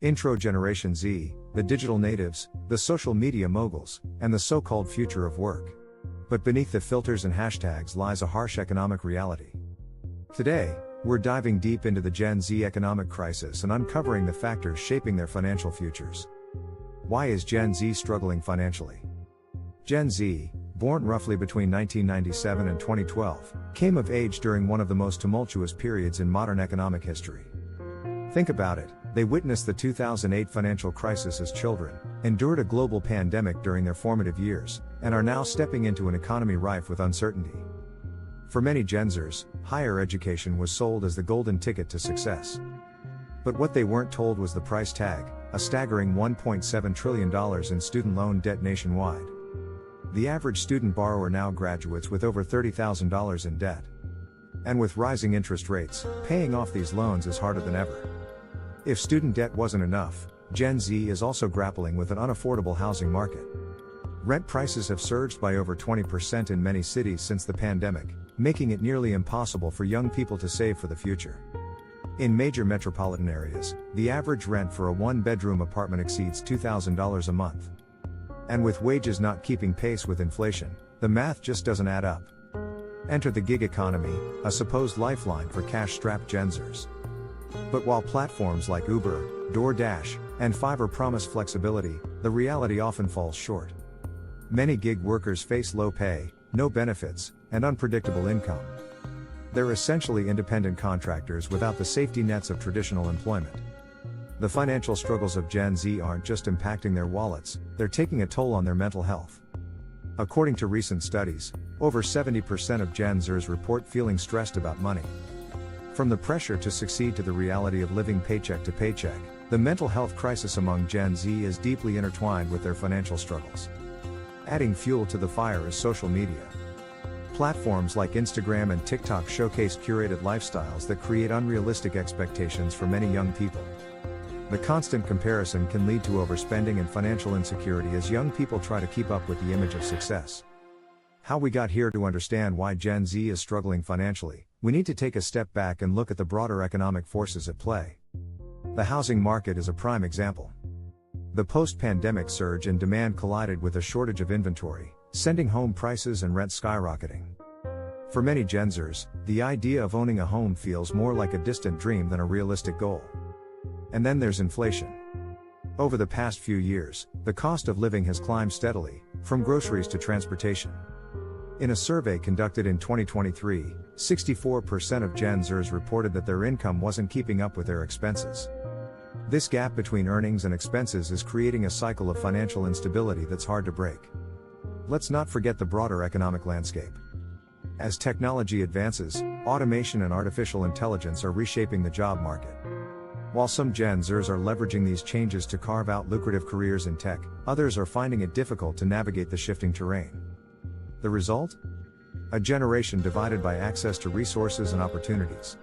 Intro Generation Z, the digital natives, the social media moguls, and the so-called future of work. But beneath the filters and hashtags lies a harsh economic reality. Today, we're diving deep into the Gen Z economic crisis and uncovering the factors shaping their financial futures. Why is Gen Z struggling financially? Gen Z, born roughly between 1997 and 2012, came of age during one of the most tumultuous periods in modern economic history. Think about it, they witnessed the 2008 financial crisis as children, endured a global pandemic during their formative years, and are now stepping into an economy rife with uncertainty. For many Gen Zers, higher education was sold as the golden ticket to success. But what they weren't told was the price tag, a staggering $1.7 trillion in student loan debt nationwide. The average student borrower now graduates with over $30,000 in debt. And with rising interest rates, paying off these loans is harder than ever. If student debt wasn't enough, Gen Z is also grappling with an unaffordable housing market. Rent prices have surged by over 20% in many cities since the pandemic, making it nearly impossible for young people to save for the future. In major metropolitan areas, the average rent for a one-bedroom apartment exceeds $2,000 a month. And with wages not keeping pace with inflation, the math just doesn't add up. Enter the gig economy, a supposed lifeline for cash-strapped Gen Zers. But while platforms like Uber, DoorDash, and Fiverr promise flexibility, the reality often falls short. Many gig workers face low pay, no benefits, and unpredictable income. They're essentially independent contractors without the safety nets of traditional employment. The financial struggles of Gen Z aren't just impacting their wallets, they're taking a toll on their mental health. According to recent studies, over 70% of Gen Zers report feeling stressed about money. From the pressure to succeed to the reality of living paycheck to paycheck, the mental health crisis among Gen Z is deeply intertwined with their financial struggles. Adding fuel to the fire is social media. Platforms like Instagram and TikTok showcase curated lifestyles that create unrealistic expectations for many young people. The constant comparison can lead to overspending and financial insecurity as young people try to keep up with the image of success. How we got here. To understand why Gen Z is struggling financially, we need to take a step back and look at the broader economic forces at play. The housing market is a prime example. The post-pandemic surge in demand collided with a shortage of inventory, sending home prices and rents skyrocketing. For many Gen Zers, the idea of owning a home feels more like a distant dream than a realistic goal. And then there's inflation. Over the past few years, the cost of living has climbed steadily, from groceries to transportation. In a survey conducted in 2023, 64% of Gen Zers reported that their income wasn't keeping up with their expenses. This gap between earnings and expenses is creating a cycle of financial instability that's hard to break. Let's not forget the broader economic landscape. As technology advances, automation and artificial intelligence are reshaping the job market. While some Gen Zers are leveraging these changes to carve out lucrative careers in tech, others are finding it difficult to navigate the shifting terrain. The result? A generation divided by access to resources and opportunities.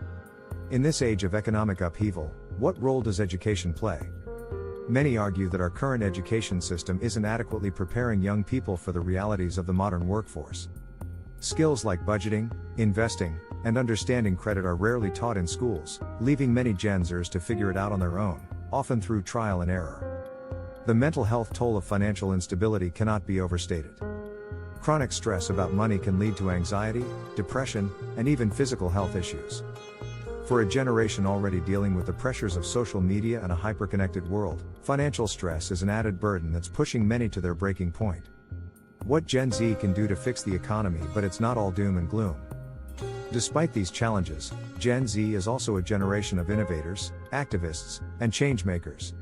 In this age of economic upheaval, what role does education play? Many argue that our current education system isn't adequately preparing young people for the realities of the modern workforce. Skills like budgeting, investing, and understanding credit are rarely taught in schools, leaving many Gen Zers to figure it out on their own, often through trial and error. The mental health toll of financial instability cannot be overstated. Chronic stress about money can lead to anxiety, depression, and even physical health issues. For a generation already dealing with the pressures of social media and a hyper-connected world, financial stress is an added burden that's pushing many to their breaking point. What Gen Z can do to fix the economy? But it's not all doom and gloom. Despite these challenges, Gen Z is also a generation of innovators, activists, and change-makers.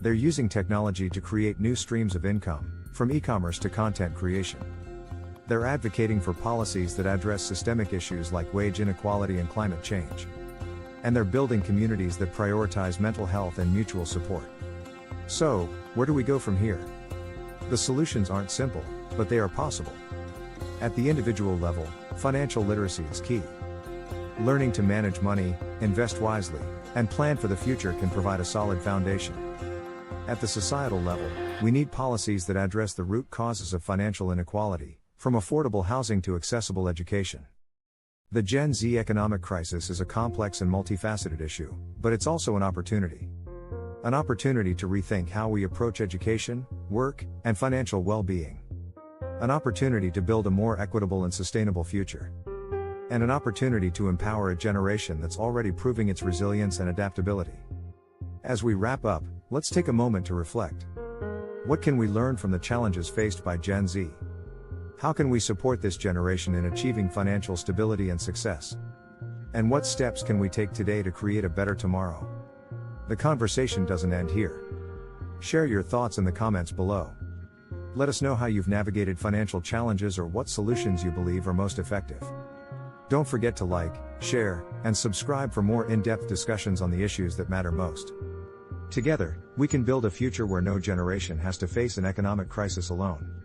They're using technology to create new streams of income, from e-commerce to content creation. They're advocating for policies that address systemic issues like wage inequality and climate change. And they're building communities that prioritize mental health and mutual support. So, where do we go from here? The solutions aren't simple, but they are possible. At the individual level, financial literacy is key. Learning to manage money, invest wisely, and plan for the future can provide a solid foundation. At the societal level, we need policies that address the root causes of financial inequality, from affordable housing to accessible education. The Gen Z economic crisis is a complex and multifaceted issue, but it's also an opportunity. An opportunity to rethink how we approach education, work, and financial well-being. An opportunity to build a more equitable and sustainable future. And an opportunity to empower a generation that's already proving its resilience and adaptability. As we wrap up, let's take a moment to reflect. What can we learn from the challenges faced by Gen Z? How can we support this generation in achieving financial stability and success? And what steps can we take today to create a better tomorrow? The conversation doesn't end here. Share your thoughts in the comments below. Let us know how you've navigated financial challenges or what solutions you believe are most effective. Don't forget to like, share, and subscribe for more in-depth discussions on the issues that matter most. Together, we can build a future where no generation has to face an economic crisis alone.